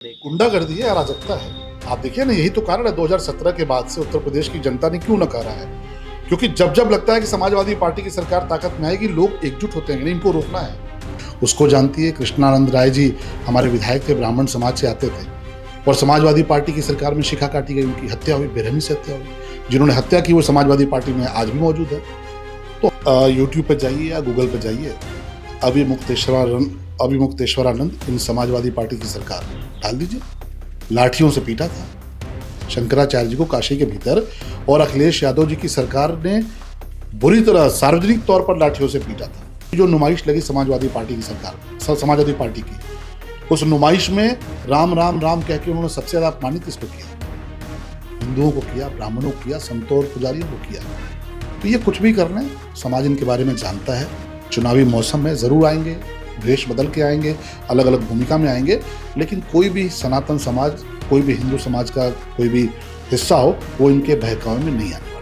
गुंडागर्दी है, अराजकता है। आप देखिए ना, यही तो कारण है 2017 के बाद से उत्तर प्रदेश की जनता ने क्यों नकारा है। क्योंकि जब जब लगता है कि समाजवादी पार्टी की सरकार ताकत में आएगी, लोग एकजुट होते हैं, नहीं इनको रोकना है। उसको जानती है, कृष्णानंद राय जी हमारे विधायक थे, ब्राह्मण समाज से आते थे और समाजवादी पार्टी की सरकार में शिखा काटी गई, उनकी हत्या हुई, बेरहमी से हत्या हुई। जिन्होंने हत्या की वो समाजवादी पार्टी में आज भी मौजूद है। तो यूट्यूब पर जाइए या गूगल पर जाइए, अभिमुक्तेश्वरानंद इन समाजवादी पार्टी की सरकार डाल दीजिए। लाठियों से पीटा था शंकराचार्य जी को काशी के भीतर, और अखिलेश यादव जी की सरकार ने बुरी तरह सार्वजनिक तौर पर लाठियों से पीटा था। जो नुमाइश लगी समाजवादी पार्टी की सरकार, समाजवादी पार्टी की, उस नुमाइश में राम राम राम कह के उन्होंने सबसे ज्यादा अपमानित किसको किया? हिंदुओं को किया, ब्राह्मणों को किया, संतों और पुजारियों को किया। तो ये कुछ भी कर रहे हैं, समाज इनके बारे में जानता है। चुनावी मौसम में जरूर आएंगे, वेश बदल के आएंगे, अलग अलग भूमिका में आएंगे, लेकिन कोई भी सनातन समाज, कोई भी हिंदू समाज का कोई भी हिस्सा हो, वो इनके बहकावे में नहीं आने वाला।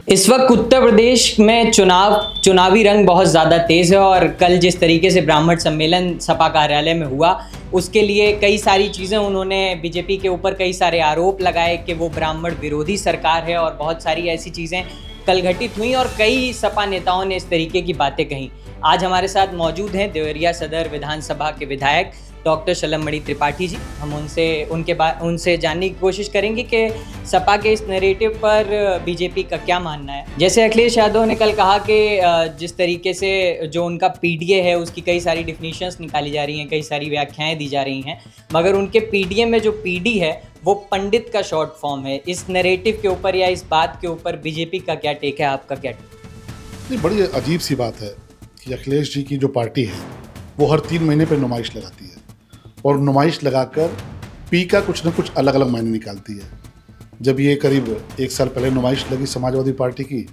इस वक्त उत्तर प्रदेश में चुनावी रंग बहुत ज़्यादा तेज़ है और कल जिस तरीके से ब्राह्मण सम्मेलन सपा कार्यालय में हुआ, उसके लिए कई सारी चीज़ें उन्होंने बीजेपी के ऊपर कई सारे आरोप लगाए कि वो ब्राह्मण विरोधी सरकार है और बहुत सारी ऐसी चीज़ें कल घटित हुई और कई सपा नेताओं ने इस तरीके की बातें कही। आज हमारे साथ मौजूद हैं देवरिया सदर विधानसभा के विधायक डॉक्टर शलभमणि त्रिपाठी जी। हम उनसे जानने की कोशिश करेंगे कि सपा के इस नैरेटिव पर बीजेपी का क्या मानना है। जैसे अखिलेश यादव ने कल कहा कि जिस तरीके से जो उनका पीडीए है उसकी कई सारी डिफिनीशंस निकाली जा रही हैं, कई सारी व्याख्याएं दी जा रही हैं, मगर उनके पीडीए में जो पीडी है वो पंडित का शॉर्ट फॉर्म है। इस नैरेटिव के ऊपर या इस बात के ऊपर बीजेपी का क्या टेक है, आपका क्या टेक? नहीं, बड़ी अजीब सी बात है कि अखिलेश जी की जो पार्टी है वो हर 3 महीने पर नुमाइश लगाती है और नुमाइश लगाकर पी का कुछ न कुछ अलग अलग मायने निकालती है। जब ये करीब 1 साल पहले नुमाइश लगी समाजवादी पार्टी की,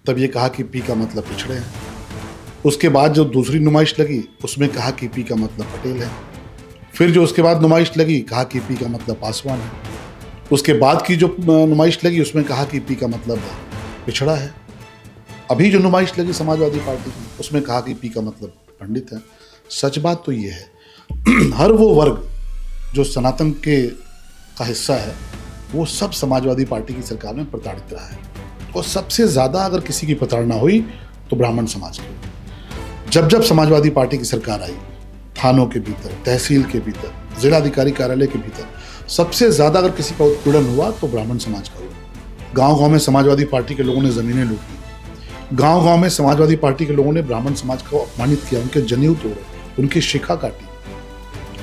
तब ये कहा कि पी का मतलब पिछड़े हैं। उसके बाद जो दूसरी नुमाइश लगी उसमें कहा कि पी का मतलब पटेल है। फिर जो उसके बाद नुमाइश लगी, कहा कि पी का मतलब पासवान है। उसके बाद की जो नुमाइश लगी उसमें कहा कि पी का मतलब पिछड़ा है। अभी जो नुमाइश लगी समाजवादी पार्टी की, उसमें कहा कि पी का मतलब पंडित है। सच बात तो ये है, हर वो वर्ग जो सनातन के का हिस्सा है वो सब समाजवादी पार्टी की सरकार में प्रताड़ित रहा है, और सबसे ज़्यादा अगर किसी की प्रताड़ना हुई तो ब्राह्मण समाज की। जब जब समाजवादी पार्टी की सरकार आई, थानों के भीतर, तहसील के भीतर, जिलाधिकारी कार्यालय के भीतर सबसे ज़्यादा अगर किसी का उत्पीड़न हुआ तो ब्राह्मण समाज का हुआ। गाँव-गाँव में समाजवादी पार्टी के लोगों ने ज़मीनें लूटी, गाँव-गाँव में समाजवादी पार्टी के लोगों ने ब्राह्मण समाज को अपमानित किया, उनके जनेऊ तोड़े, उनकी शिखा काटी।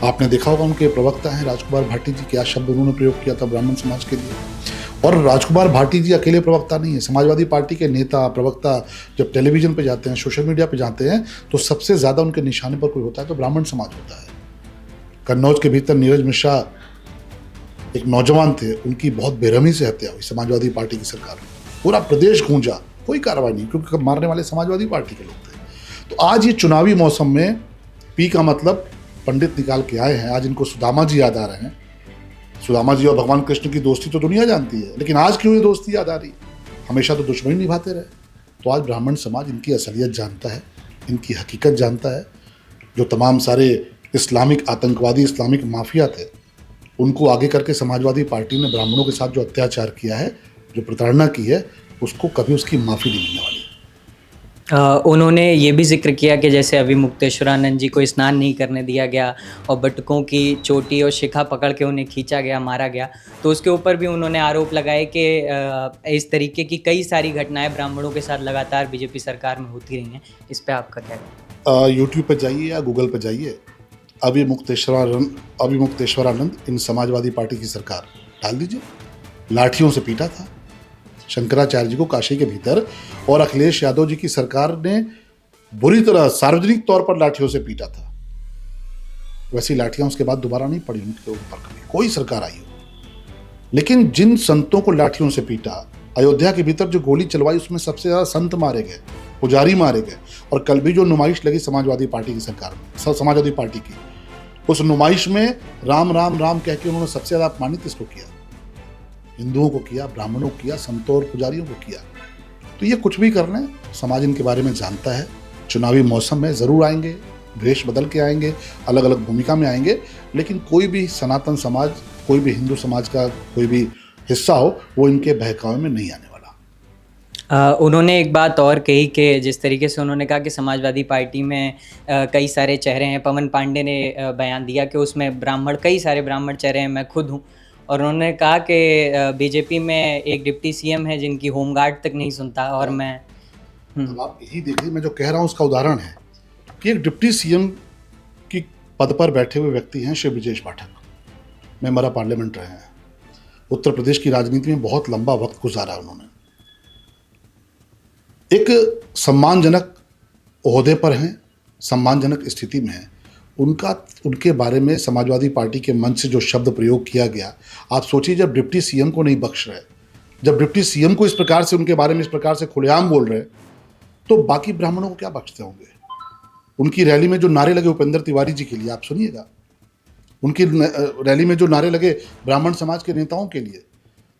आपने देखा होगा उनके प्रवक्ता हैं राजकुमार भाटी जी, क्या शब्द उन्होंने प्रयोग किया था ब्राह्मण समाज के लिए। और राजकुमार भाटी जी अकेले प्रवक्ता नहीं है, समाजवादी पार्टी के नेता प्रवक्ता जब टेलीविजन पे जाते हैं, सोशल मीडिया पे जाते हैं, तो सबसे ज़्यादा उनके निशाने पर कोई होता है तो ब्राह्मण समाज होता है। कन्नौज के भीतर नीरज मिश्रा एक नौजवान थे, उनकी बहुत बेरहमी से हत्या हुई समाजवादी पार्टी की सरकार में। पूरा प्रदेश गूंजा, कोई कार्रवाई नहीं, क्योंकि मारने वाले समाजवादी पार्टी के लोग थे। तो आज ये चुनावी मौसम में पी का मतलब पंडित निकाल के आए हैं। आज इनको सुदामा जी याद आ रहे हैं। सुदामा जी और भगवान कृष्ण की दोस्ती तो दुनिया जानती है, लेकिन आज क्यों ये दोस्ती याद आ रही? हमेशा तो दुश्मनी निभाते रहे। तो आज ब्राह्मण समाज इनकी असलियत जानता है, इनकी हकीकत जानता है। जो तमाम सारे इस्लामिक आतंकवादी, इस्लामिक माफिया थे, उनको आगे करके समाजवादी पार्टी ने ब्राह्मणों के साथ जो अत्याचार किया है, जो प्रताड़ना की है, उसको कभी उसकी माफ़ी नहीं मिलने वाली। उन्होंने ये भी जिक्र किया कि जैसे अभिमुक्तेश्वरानंद जी को स्नान नहीं करने दिया गया और बटुकों की चोटी और शिखा पकड़ के उन्हें खींचा गया, मारा गया, तो उसके ऊपर भी उन्होंने आरोप लगाए कि इस तरीके की कई सारी घटनाएं ब्राह्मणों के साथ लगातार बीजेपी सरकार में होती रही हैं। इस पे आपका क्या है? यूट्यूब पर जाइए या गूगल पर जाइए, अभिमुक्तेश्वरानंद इन समाजवादी पार्टी की सरकार डाल दीजिए। लाठियों से पीटा था शंकराचार्य जी को काशी के भीतर, और अखिलेश यादव जी की सरकार ने बुरी तरह सार्वजनिक तौर पर लाठियों से पीटा था। वैसी लाठियां उसके बाद दोबारा नहीं पड़ी उनके ऊपर कभी, कोई सरकार आई हो। लेकिन जिन संतों को लाठियों से पीटा, अयोध्या के भीतर जो गोली चलवाई, उसमें सबसे ज्यादा संत मारे गए, पुजारी मारे गए। और कल भी जो नुमाइश लगी समाजवादी पार्टी की सरकार में, समाजवादी पार्टी की, उस नुमाइश में राम राम राम कह के उन्होंने सबसे ज्यादा अपमानित किसको किया? हिंदुओं को किया, ब्राह्मणों को किया, संतों और पुजारियों को किया। तो ये कुछ भी कर रहे हैं, समाज इनके बारे में जानता है। चुनावी मौसम में ज़रूर आएंगे, वेश बदल के आएंगे, अलग अलग भूमिका में आएंगे, लेकिन कोई भी सनातन समाज, कोई भी हिंदू समाज का कोई भी हिस्सा हो, वो इनके बहकावे में नहीं आने वाला। उन्होंने एक बात और कही कि जिस तरीके से उन्होंने कहा कि समाजवादी पार्टी में कई सारे चेहरे हैं। पवन पांडे ने बयान दिया कि उसमें कई सारे ब्राह्मण चेहरे हैं, मैं खुद हूँ। और उन्होंने कहा कि बीजेपी में एक डिप्टी सीएम है जिनकी होमगार्ड तक नहीं सुनता, और मैं अब आप यही देखिए, मैं जो कह रहा हूँ उसका उदाहरण है कि एक डिप्टी सीएम की पद पर बैठे हुए व्यक्ति हैं Shri Brajesh Pathak, member of parliament रहे हैं, उत्तर प्रदेश की राजनीति में बहुत लंबा वक्त गुजारा उन्होंने, एक सम्मानजनक ओहदे पर हैं, सम्मानजनक स्थिति में हैं। उनके बारे में समाजवादी पार्टी के मंच से जो शब्द प्रयोग किया गया, आप सोचिए, जब डिप्टी सीएम को नहीं बख्श रहे, जब डिप्टी सीएम को इस प्रकार से उनके बारे में इस प्रकार से खुलेआम बोल रहे, तो बाकी ब्राह्मणों को क्या बख्शते होंगे। उनकी रैली में जो नारे लगे उपेंद्र तिवारी जी के लिए, आप सुनिएगा, उनकी रैली में जो नारे लगे ब्राह्मण समाज के नेताओं के लिए।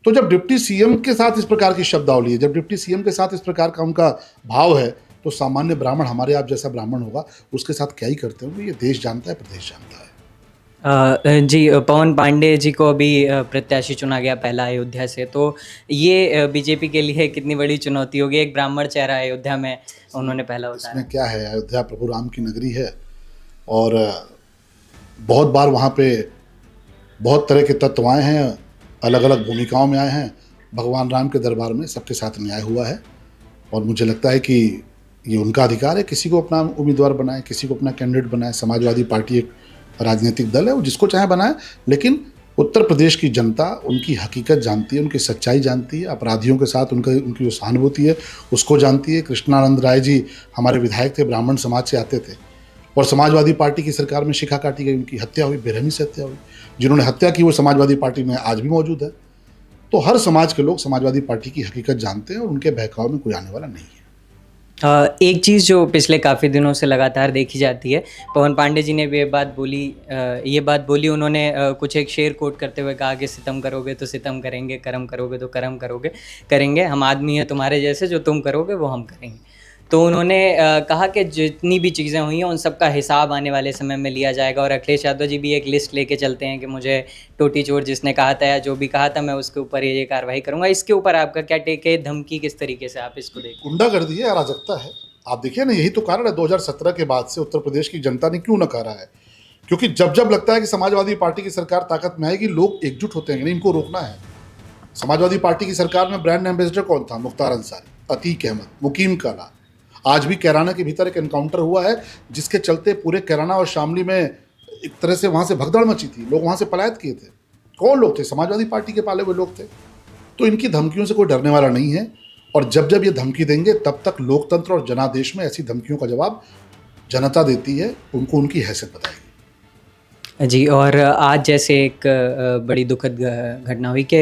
तो जब डिप्टी सीएम के साथ इस प्रकार की शब्दावली है, जब डिप्टी सीएम के साथ इस प्रकार का उनका भाव है, तो सामान्य ब्राह्मण, हमारे आप जैसा ब्राह्मण होगा, उसके साथ क्या ही करते होंगे, ये देश जानता है, प्रदेश जानता है। जी, पवन पांडे जी को अभी प्रत्याशी चुना गया पहला अयोध्या से, तो ये बीजेपी के लिए कितनी बड़ी चुनौती होगी? एक ब्राह्मण चेहरा अयोध्या में उन्होंने पहला उतारा। इसमें क्या है, अयोध्या प्रभु राम की नगरी है, और बहुत बार वहाँ पे बहुत तरह के तत्व आए हैं, अलग अलग भूमिकाओं में आए हैं। भगवान राम के दरबार में सबके साथ न्याय हुआ है, और मुझे लगता है कि ये उनका अधिकार है, किसी को अपना उम्मीदवार बनाए, किसी को अपना कैंडिडेट बनाए। समाजवादी पार्टी एक राजनीतिक दल है, वो जिसको चाहे बनाए, लेकिन उत्तर प्रदेश की जनता उनकी हकीकत जानती है, उनकी सच्चाई जानती है, अपराधियों के साथ उनकी जो सहानुभूति है उसको जानती है। कृष्णानंद राय जी हमारे विधायक थे, ब्राह्मण समाज से आते थे, और समाजवादी पार्टी की सरकार में शिखा काटी गई, उनकी हत्या हुई, बेरहमी से हत्या हुई। जिन्होंने हत्या की वो समाजवादी पार्टी में आज भी मौजूद है। तो हर समाज के लोग समाजवादी पार्टी की हकीकत जानते हैं, और उनके बहकाव में कोई आने वाला नहीं है। एक चीज़ जो पिछले काफ़ी दिनों से लगातार देखी जाती है, पवन पांडे जी ने भी ये बात बोली, उन्होंने कुछ एक शेर कोट करते हुए कहा कि सितम करोगे तो सितम करेंगे, कर्म करोगे तो कर्म करेंगे, हम आदमी हैं तुम्हारे जैसे, जो तुम करोगे वो हम करेंगे। तो उन्होंने कहा कि जितनी भी चीज़ें हुई हैं उन सब का हिसाब आने वाले समय में लिया जाएगा, और अखिलेश यादव जी भी एक लिस्ट लेके चलते हैं कि मुझे टोटी चोर जिसने कहा था या जो भी कहा था, मैं उसके ऊपर ये कार्रवाई करूंगा। इसके ऊपर आपका क्या टेक है? धमकी किस तरीके से आप इसको देखते हैं? गुंडागर्दी है, अराजकता है। आप देखिए ना, यही तो कारण है 2017 के बाद से उत्तर प्रदेश की जनता ने क्यों नकारा है, क्योंकि जब जब लगता है कि समाजवादी पार्टी की सरकार ताकत में आएगी, लोग एकजुट होते हैं, नहीं इनको रोकना है। समाजवादी पार्टी की सरकार में ब्रांड एम्बेसडर कौन था? मुख्तार अंसारी, अतीक अहमद, मुकीम काला। आज भी कैराना के भीतर एक एनकाउंटर हुआ है, जिसके चलते पूरे कैराना और शामली में एक तरह से वहाँ से भगदड़ मची थी, लोग वहाँ से पलायन किए थे। कौन लोग थे? समाजवादी पार्टी के पाले हुए लोग थे। तो इनकी धमकियों से कोई डरने वाला नहीं है, और जब जब ये धमकी देंगे, तब तक लोकतंत्र और जनादेश में ऐसी धमकियों का जवाब जनता देती है, उनको उनकी हैसियत बताएगी। जी, और आज जैसे एक बड़ी दुखद घटना हुई कि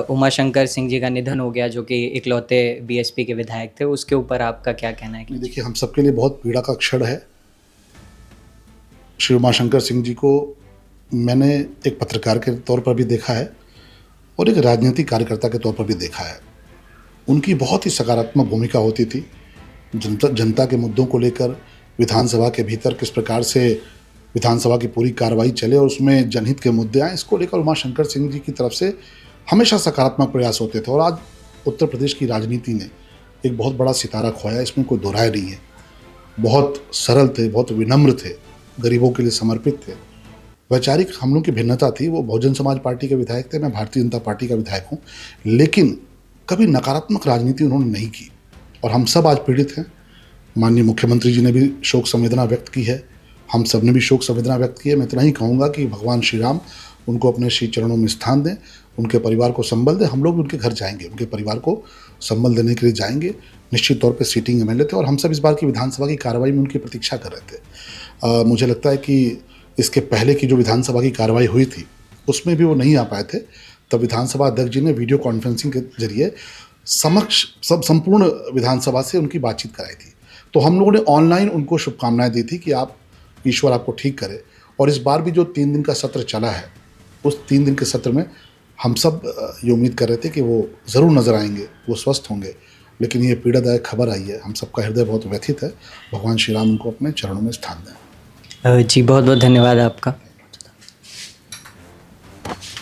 उमाशंकर सिंह जी का निधन हो गया, जो कि इकलौते बीएसपी के विधायक थे, उसके ऊपर आपका क्या कहना है? कि देखिए, हम सबके लिए बहुत पीड़ा का क्षण है। श्री उमाशंकर सिंह जी को मैंने एक पत्रकार के तौर पर भी देखा है, और एक राजनीतिक कार्यकर्ता के तौर पर भी देखा है। उनकी बहुत ही सकारात्मक भूमिका होती थी जनता के मुद्दों को लेकर, विधानसभा के भीतर किस प्रकार से विधानसभा की पूरी कार्रवाई चले और उसमें जनहित के मुद्दे आए, इसको लेकर उमाशंकर सिंह जी की तरफ से हमेशा सकारात्मक प्रयास होते थे। और आज उत्तर प्रदेश की राजनीति ने एक बहुत बड़ा सितारा खोया, इसमें कोई दो राय नहीं है। बहुत सरल थे, बहुत विनम्र थे, गरीबों के लिए समर्पित थे। वैचारिक हम लोग की भिन्नता थी, वो बहुजन समाज पार्टी के विधायक थे, मैं भारतीय जनता पार्टी का विधायक हूँ, लेकिन कभी नकारात्मक राजनीति उन्होंने नहीं की, और हम सब आज पीड़ित हैं। माननीय मुख्यमंत्री जी ने भी शोक संवेदना व्यक्त की है, हम सब ने भी शोक संवेदना व्यक्त की है। मैं इतना ही कहूँगा कि भगवान श्री राम उनको अपने श्री चरणों में स्थान दें, उनके परिवार को संबल दें। हम लोग भी उनके घर जाएंगे, उनके परिवार को संबल देने के लिए जाएंगे। निश्चित तौर पे सीटिंग एमएलए थे, और हम सब इस बार की विधानसभा की कार्रवाई में उनकी प्रतीक्षा कर रहे थे। मुझे लगता है कि इसके पहले की जो विधानसभा की कार्रवाई हुई थी, उसमें भी वो नहीं आ पाए थे। तब विधानसभा अध्यक्ष जी ने वीडियो कॉन्फ्रेंसिंग के जरिए संपूर्ण विधानसभा से उनकी बातचीत कराई थी। तो हम लोगों ने ऑनलाइन उनको शुभकामनाएं दी थी कि आप, ईश्वर आपको ठीक करे। और इस बार भी जो 3 दिन का सत्र चला है, उस 3 दिन के सत्र में हम सब ये उम्मीद कर रहे थे कि वो ज़रूर नज़र आएंगे, वो स्वस्थ होंगे। लेकिन ये पीड़ादायक खबर आई है, हम सबका हृदय बहुत व्यथित है। भगवान श्री राम उनको अपने चरणों में स्थान दें। जी बहुत बहुत धन्यवाद आपका।